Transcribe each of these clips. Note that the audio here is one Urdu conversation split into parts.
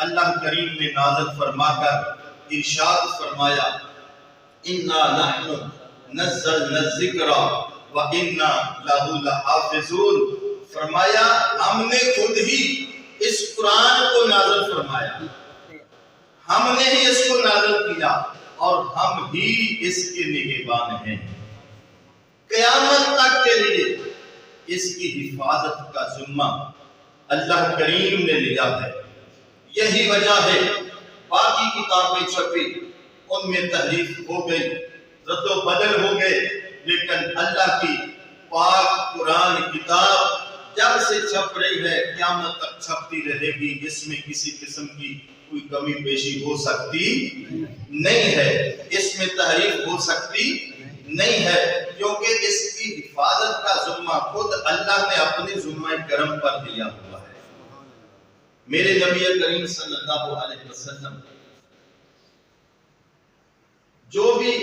اللہ کریم نے نازل فرما کر ارشاد فرمایا اِنَّا نَحْنُ نَزَّلْنَا الذِّكْرَ وَإِنَّا لَهُ لَحَافِظُونَ، فرمایا ہم نے خود ہی اس قرآن کو نازل فرمایا، ہم نے ہی اس کو نازل کیا اور ہم ہی اس کے نگہبان ہیں۔ قیامت تک کے لیے اس کی حفاظت کا ذمہ اللہ کریم نے لیا ہے۔ یہی وجہ ہے باقی کتابیں چھپی ان میں تحریف ہو گئی، رد و بدل ہو گئے، لیکن اللہ کی پاک قرآن کتاب جب سے چھپ رہی ہے قیامت تک چھپتی رہے گی، اس میں کسی قسم کی کوئی کمی بیشی ہو سکتی نہیں ہے، اس میں تحریف ہو سکتی نہیں ہے، کیونکہ اس کی حفاظت کا ذمہ خود اللہ نے اپنے ذمہ کرم پر دیا ہوا ہے۔ میرے نبی کریم صلی اللہ علیہ وسلم جو بھی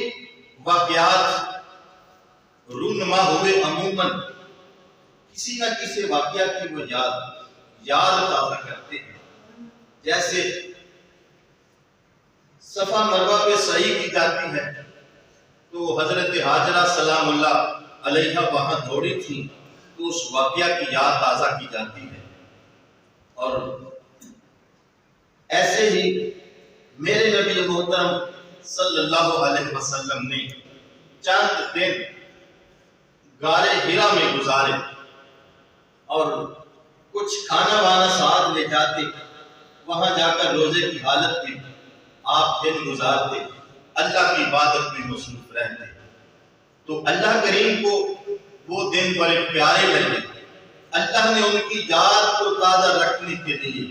واقعات رونما ہوئے عموماً کسی نہ کسی واقعہ کی وہ یاد تازہ کرتے ہیں۔ جیسے صفا مروہ پہ سعی کی جاتی ہے تو حضرت حاجرہ سلام اللہ علیہ وہاں دوڑی تھی تو اس واقعہ کی یاد تازہ کی جاتی ہے۔ اور ایسے ہی میرے نبی محترم صلی اللہ علیہ وسلم نے چند دن غار حرا میں گزارے اور کچھ کھانا وانا ساتھ لے جاتے، وہاں جا کر روزے کی حالت میں آپ دن گزارتے، اللہ کی عبادت میں مصروف رہتے۔ تو اللہ کریم کو وہ دن بڑے پیارے لگے، اللہ نے ان کی یاد کو تازہ رکھنے کے لیے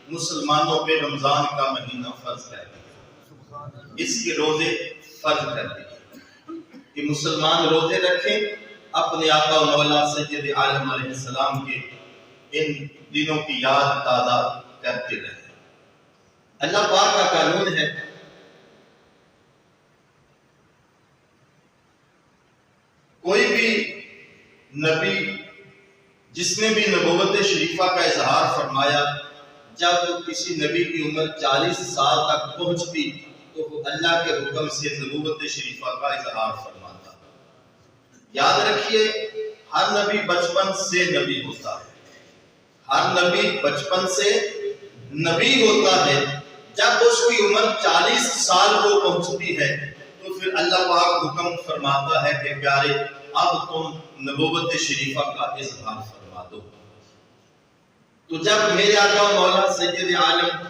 مسلمانوں پہ رمضان کا مہینہ فرض کر دیا، اس کے روزے فرض کر دیے کہ مسلمان روزے رکھیں، اپنے آقا و مولا سید عالم علیہ السلام کے ان دنوں کی یاد تازہ کرتے رہیں۔ اللہ پاک کا قانون ہے کوئی بھی نبی جس نے بھی نبوت شریفہ کا اظہار فرمایا، جب کسی نبی کی عمر 40 سال تک پہنچتی تو وہ اللہ کے حکم سے نبوت شریفہ کا اظہار فرماتا۔ یاد رکھیے ہر نبی بچپن سے نبی ہوتا ہے، ہر نبی بچپن سے نبی ہوتا ہے۔ جب اس کی عمر 40 سال کو پہنچتی ہے تو پھر اللہ پاک حکم فرماتا ہے کہ پیارے اب تم نبوت شریفہ کا اظہار فرما دو۔ تو جب میرے آقا و مولا سید عالم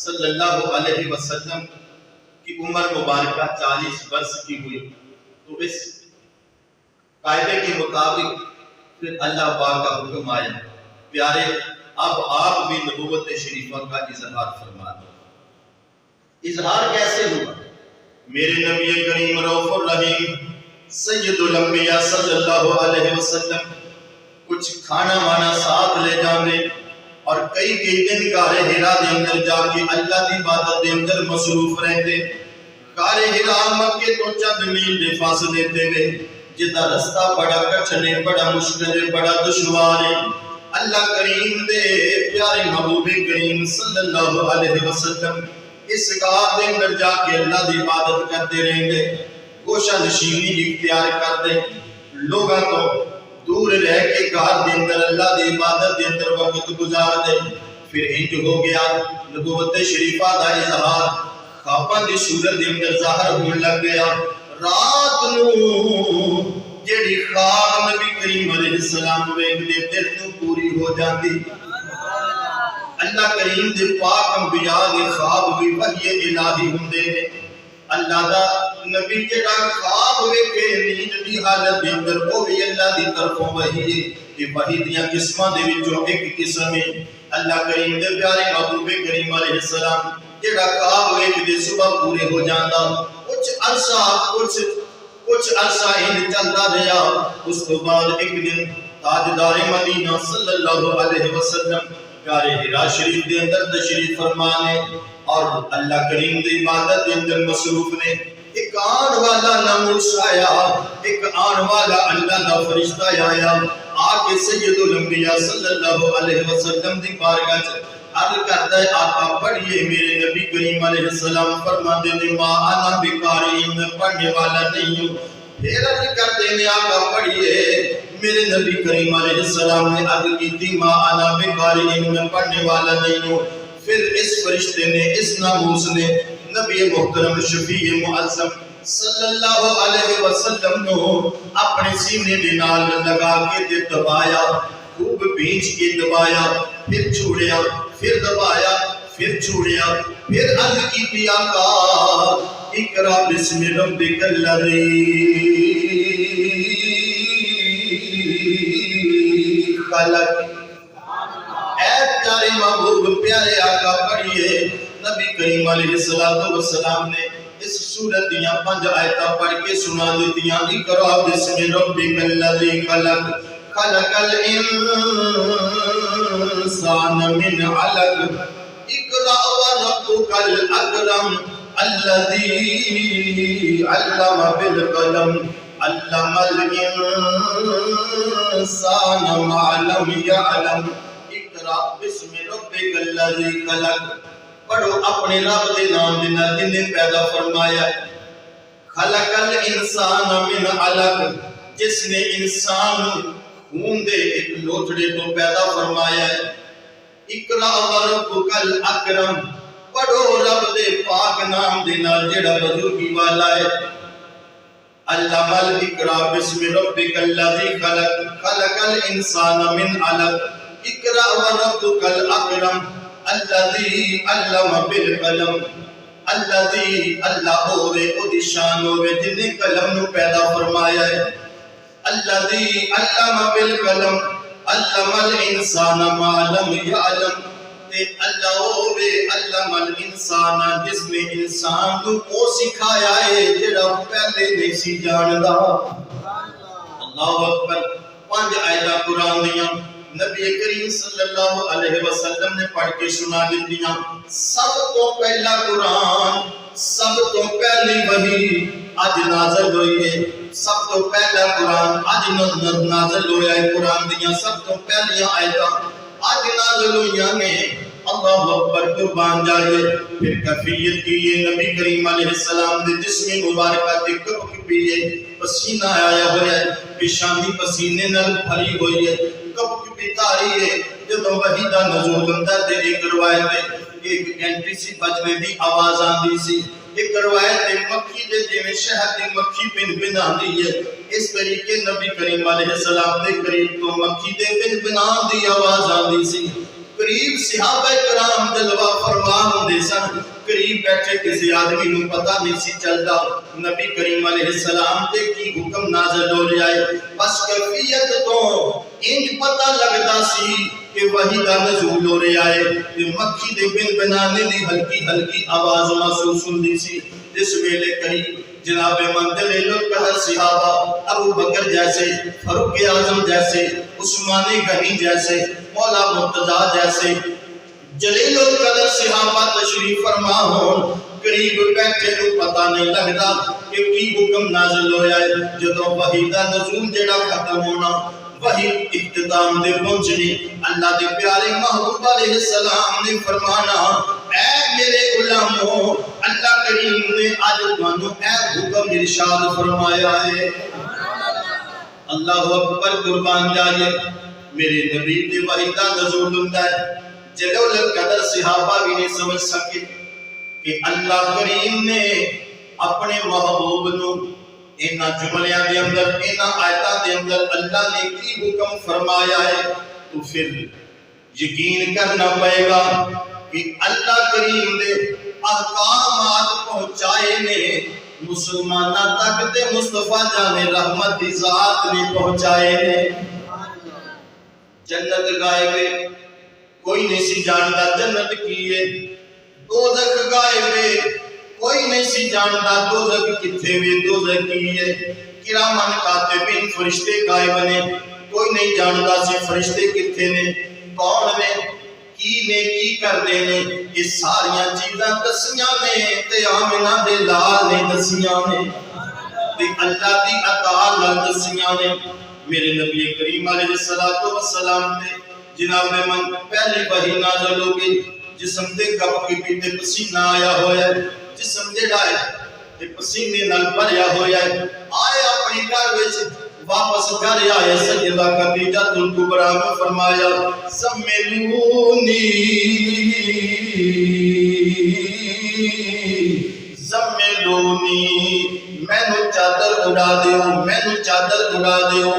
صلی اللہ علیہ وسلم کی عمر مبارکہ 40 برس کی ہوئی تو اس قاعدے کے مطابق پھر اللہ پاک کا حکم آیا، پیارے اب آپ بھی نبوت شریفہ کا اظہار فرما دو۔ اظہار کیسے ہوا؟ میرے نبی کریم رؤوف الرحیم سید الانبیاء صلی اللہ علیہ وسلم کچھ کھانا وانا ساتھ لے جانے اور کئی دن غار حرا دے اندر جا کے اللہ دی عبادت دے اندر مصروف رہتے۔ غار حرا مکے تو چند میل دے فاصلے تے وے، جدا رستہ بڑا کٹھن، بڑا مشکل، بڑا دشوار ہے۔ اللہ کریم دے پیارے محبوب کریم صلی اللہ علیہ وسلم اس غار دے اندر جا کے اللہ دی عبادت کرتے رہیں گے، گوشہ نشینی اختیار کرتے، لوگاں تو دور رہ کے غار دے اندر اللہ دی عبادت دے اندر وقت گزار دے۔ پھر انج ہو گیا نبوت شریفہ دا اظہار خواباں دی صورت دے اندر ظاہر ہونے لگ گیا۔ رات نو جیڑی خواب نبی کریم علیہ السلام ویکھدے دل تو پوری ہو جاندی۔ اللہ کریم دے پاک انبیاء دے خواب بھی وحی الہی ہوندے نے۔ اللہ دا نبی جڑا خواب ویکھے نیند دی حالت دے اندر وہ بھی اللہ دی طرفوں وحی ہے۔ یہ وحی دیاں قسماں دے وچوں ایک قسم ہے اللہ کریم دے پیارے محبوب کریم علیہ السلام جڑا خواب ویکھدے صبح پورے ہو جاندا، کچھ عرصہ ہی چلتا رہا۔ اس کے بعد ایک دن تاجدار مدینہ صلی اللہ علیہ وسلم غار حرا شریف دے اندر تشریف فرمانے اور اللہ کریم دی عبادت دے اندر مصروف نے۔ ایک آن والا ناموس آیا، ایک آن والا اللہ دا فرشتہ آیا، آکے سید الانبیاء صلی اللہ علیہ وسلم دی بارگاہ عرض کرتا ہے آقا پڑھیے، میرے نبی کریم علیہ السلام فرماتے ہیں ما انا بقاری، میں پڑھنے والا نہیں ہوں۔ پھر عرض کرتے ہیں آقا پڑھیے، میرے نبی کریم علیہ السلام نے عرض کی تھی ما انا بقاری، میں پڑھنے والا نہیں ہوں۔ پھر اس فرشتے نے، اس ناموس نے نبی محترم شفیع معظم صلی اللہ علیہ وسلم نو اپنے سینے دے نال لگا کے تے دبایا، خوب بھینچ کے دبایا، پھر چھوڑیا، پھر دبایا، پھر چھوڑیا، پھر عرض کی تھی آقا اقرا بسم ربک الذی خلق۔ اے پیارے محبوب، پیارے آقا پڑھیے، نبی کریم علیہ السلام نے اس سورت دیاں 5 آیتاں پڑھ کے سنا دیتیاں۔ اقرا بسم ربک الذی خلق، خلق الانسان من علق، اقرا وربک الاکرم الذی علم بالقلم، علم الانسان ما لم یعلم، اقرا بسم ربک الذی خلق۔ پڑھو اپنے رب دے نام دے نال جن نے پیدا فرمایا ہے۔ خلق الانسان من علق، جس نے انسان خون دے ایک لوتھڑے تو پیدا فرمایا ہے۔ اقرا وربک الاکرم، پڑھو رب دے پاک نام دے نال جڑا بزرگی والا ہے۔ علم اقرا بسم ربک الذی خلق، خلق الانسان من علق، اقرا وربک الاکرم الذی علم بالقلم، الذی اللہ ہوئے او دی شان ہوئے جن نے قلم نو پیدا فرمایا ہے۔ الذی علم بالقلم علم الانسان ما لم یعلم، تے اللہ ہوئے علم الانسان جس نے انسان کو وہ سکھایا ہے جڑا پہلے نہیں سی جاندا۔ اللہ اکبر۔ 5 آیتاں قرآن دیاں نبی کریم صلی اللہ علیہ وسلم نے پڑھ کے سنا دیتیاں۔ سب تو پہلا قرآن، سب تو پہلی وحی آج نازل ہوئی ہے۔ سب تو پہلا قرآن آج نازل ہویا ہے۔ قرآن دیاں سب تو پہلیاں آیتاں آج نازل ہویاں نے۔ اللہ اکبر، قربان جائے۔ پھر کفیت کی یہ نبی کریم علیہ السلام دے جسم مبارکہ تے کبک پیئے، پسینہ آیا ہوا ہے، پیشانی پسینے نال بھری ہوئی ہے، کبک پیتا رہی ہے۔ جب وحی دا نزول ہوندا تے ایک روایت ہے ایک گھنٹی سی بجنے دی آواز آندی سی، ایک روایت ہے مکھی دے جویں شہد دی مکھی بن بن آندی ہے، اس طریقے نبی کریم علیہ السلام دے قریب تو مکھی دے بن بنان دی آواز آندی سی۔ قریب صحابہ کرام جلوہ فرما ہوندے سن، قریب بیٹھے کسی آدمی نو پتہ نہیں سی چلدا نبی کریم علیہ السلام دے کی حکم نازل ہو رہا ہے۔ بس کیفیت تو انج پتہ لگدا سی کہ وحی دا نزول ہو رہا ہے، کہ مکھی دے بن بنانے دی ہلکی ہلکی آواز محسوس ہوندی سی۔ جس ویلے قریب جناب منزل القدر صحابہ ابو بکر جیسے، فاروق اعظم جیسے، عثمان غنی جیسے، مولا مرتضی جیسے جلیل القدر صحابہ تشریف فرما ہون، قریب بیٹھے نو پتہ نہیں لگدا کہ کی حکم نازل ہویا ہے۔ جدوں وحی دا نزول جڑا ختم ہونا، وحی اختتام دے پہنچنی، اللہ دے پیارے محبوب علیہ السلام نے فرمانا اے میرے غلاموں، اللہ کریم نے آج تانوں اے حکم ارشاد فرمایا ہے۔ اللہ اکبر، قربان جائے۔ میرے نبی دے وحی دا نزول ہوندا ہے، جلیل القدر صحابہ بھی نہیں سمجھ سکے کہ اللہ کریم نے اپنے محبوب نو اینا جملیاں دے اندر، اینا آیتاں دے اندر اللہ نے کی حکم فرمایا ہے۔ تو پھر یقین کرنا پڑے گا کہ اللہ کریم نے احکامات پہنچائے نے مسلمانہ تک تے مصطفیٰ جان رحمت دی ذات نے پہنچائے نے۔ جنت غائب ہے، کوئی نہیں سی جانتا جنت کی ہے۔ دوزخ غائب ہے، کوئی نہیں سی جانتا دوزخ کتھے وے، دوزخ کی ہے۔ کرامن کاتبین فرشتے غائب نے، کوئی نہیں جانتا سی فرشتے کتھے نے، کون نے، کی کر دینے۔ یہ ساریاں چیزاں دسیاں نے تے آمنہ دے لال نے دسیاں نے، تے اللہ دی عطا نال دسیاں نے۔ میرے نبی کریم علیہ السلام نے جناب من پہلی وحی نازل ہو گئی، جسم دے کپ کی پیتے پسینہ آیا ہویا ہے، جسم دے ڈائے تے پسینے نال بھریا ہویا ہے، آئے اپنی گھر وچ واپس گھر آئے، سیدہ خدیجہ الکبریٰ نے فرمایا زملونی زملونی، میں نو چادر اڑا دیو، میں نو چادر اڑا دیو،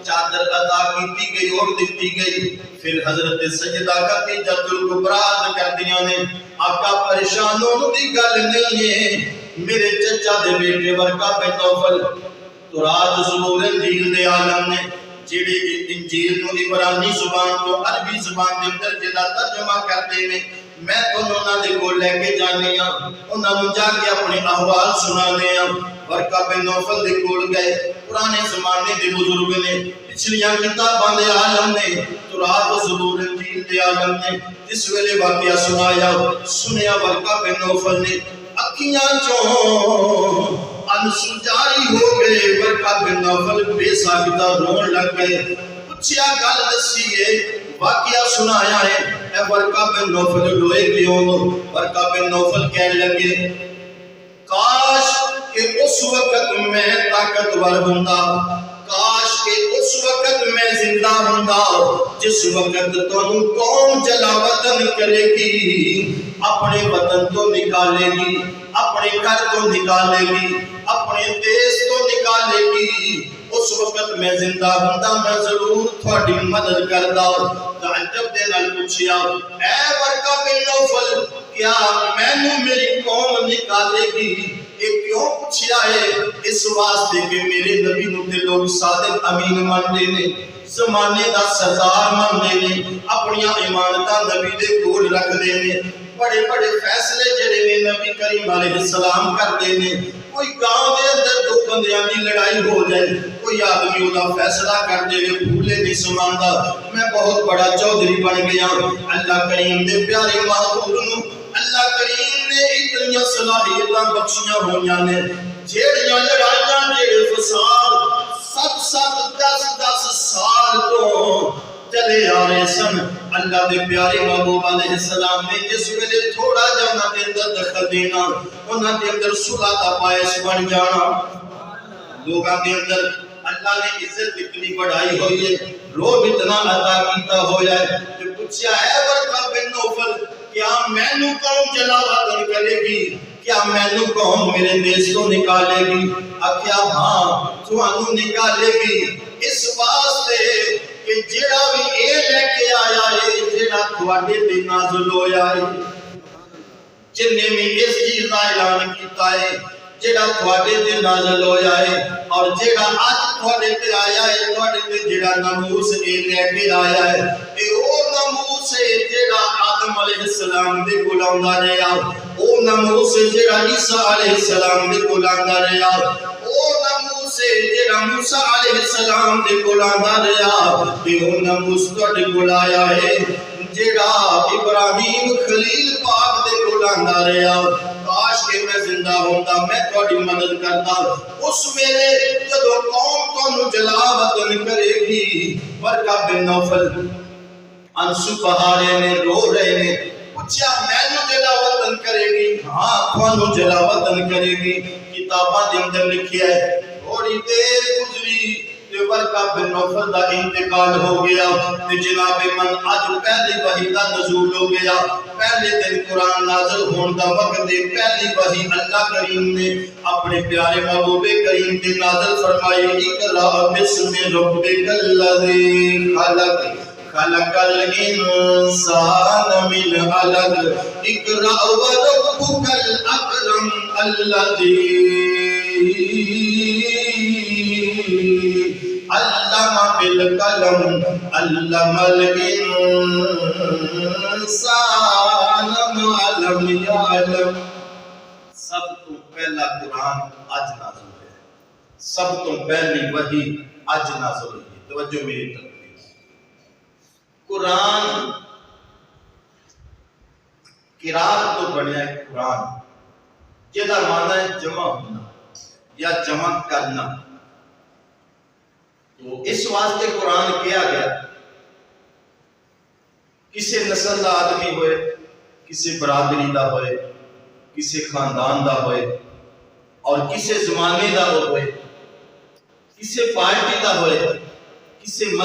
چادر عطا کی گئی اور دیتی گئی۔ پھر حضرت سیدہ خدیجہ الکبریٰ کر دیا نے آقا پریشانوں دی گل نہیں ہے، میرے چچا دے بیٹے ورقہ بن نوفل تورات زبور انجیل دے عالم نے جڑے انجیل نو عبرانی زبان کو عربی زبان دے اندر جدا ترجمہ کرتے ہیں، میں انہوں نے کو لے کے جانے ہاں، انہوں نے جا کے اپنے احوال سنانے ہاں۔ ورقہ بن نوفل دے کول گئے، پرانے زمانے دے بزرگ نے، پچھلیاں کتاباں دے عالم نے، تورات زبور انجیل دے عالم نے جس ویلے واقعہ سنیا ورقہ بن نوفل نے اکھیاں چوں انسو جاری ہو گئے، ورقہ بن نوفل بے ساکتہ رون لگ گئے، پوچھیا گل دسیے، واقعہ سنایا ہے، اے ورقہ بن نوفل روئے کیوں؟ ورقہ بن نوفل کہنے لگے کاش کہ اس وقت میں طاقتور ہوندا، کاش کہ اس وقت میں زندہ ہوندا جس وقت تو قوم جلا وطن کرے گی، اپنے وطن تو نکالے گی، اپنے گھر تو نکالے گی، اپنے دیش تو نکالے گی، اس وقت میں زندہ ہوندا میں ضرور تھوڑی مدد کردا۔ تعجب دے نال پوچھیا اے ورقہ بن نوفل کیا میں نے میری قوم نکالے گی؟ ایک کیوں پوچھیا ہے؟ اس واسطے کہ میرے نبی نو تے لوگ صادق امین مانتے نے، زمانے دا سردار مانتے نے، اپنی امانتاں نبی دے کول رکھ دے نے، بڑے بڑے فیصلے جڑے نے نبی کریم علیہ السلام کرتے نے۔ کوئی گاؤں دے اندر دو بندیاں دی لڑائی ہو جائے، کوئی آدمی دا فیصلہ کر دے بھولے نہیں سماندا میں بہت بڑا چودھری بن گیا۔ اللہ کریم دے پیارے محبوب نو اللہ کریم نے اتنی صلاحیتاں بخشیاں ہویاں نے، جیڑیاں لڑائیاں جیڑے فساد 7-10 سال تو چلے آ رہے سن، اللہ دے پیارے محبوب علیہ السلام نے جس ویلے تھوڑا جا انہاں دے اندر دخل دینا، انہاں دے اندر صلح دا باعث بن جانا، لوگاں دے اندر اللہ نے عزت اتنی بڑھائی ہوئی ہے، روب اتنا عطا کیتا ہویا ہے کہ پوچھا ہے ورقہ بن نوفل کیا میں نو قوم جلا وطن کرے گی؟ کیا میں نو قوم میرے دیش کو نکالے گی؟ کیا ہاں تھانو نکالے گی، اس واسطے کہ جڑا بھی اے لے کے آیا ہے، جڑا تھوڑے تے نازل ہویا ہے، جن نے بھی اس چیز کا اعلان کیتا ہے، جڑا تھوڑے تے نازل ہویا ہے، اور جڑا آج تھوڑے تے آیا ہے، تھوڑے تے جڑا ناموس اے لے کے آیا ہے، اے او ناموس ہے جڑا آدم علیہ السلام دے کول آندا رہیا، او ناموس ہے جڑا عیسیٰ علیہ السلام دے کول آندا رہیا، او ناموس ہے جڑا موسیٰ علیہ السلام دے کول آندا رہیا، تے او ناموس تواڈے کول آیا ہے جڑا ابراہیم خلیل پاک دے کول آندا رہیا۔ کاش کہ میں زندہ ہوندا میں تواڈی مدد کردا، اس ویلے جدوں قوم تانوں جلا وطن کرے گی۔ ورقہ بن نوفل انسو بہارے نے رو رہے نے، پوچھا میں نو جلا وطن کرے گی؟ ہاں تانوں جلا وطن کرے گی۔ کتاباں دے اندر لکھیا ہے تھوڑی دیر گزری تے ورقہ بن نوفل دا انتقال ہو گیا، تے جناب من اج پہلی وحی دا نزول ہو گیا، پہلے دن قرآن نازل ہون دا وقت دے پہلی وحی اللہ کریم نے اپنے پیارے محبوب کریم دے نازل فرمائی، اقرأ بسم ربک الذی خلق خلق الانسان من علق اقرأ وربک الاکرم الذی علم بالقلم علم الانسان ما لم يعلم۔ سب تو پہلا قرآن آج نازل ہے، سب تو پہلی وحی آج نازل ہوئی۔ توجہ میری طرف، قرآن قرات تو بنیا ہے قرآن، جہاں معنی ہے جمع ہونا یا جمع کرنا، تو اس واسطے قرآن کیا گیا کسی نسل دا آدمی ہوئے، کسی برادری دا ہوئے، کسی خاندان دا ہوئے اور کسی زمانے دا ہوئے، کسی پارٹی دا ہوئے، کسی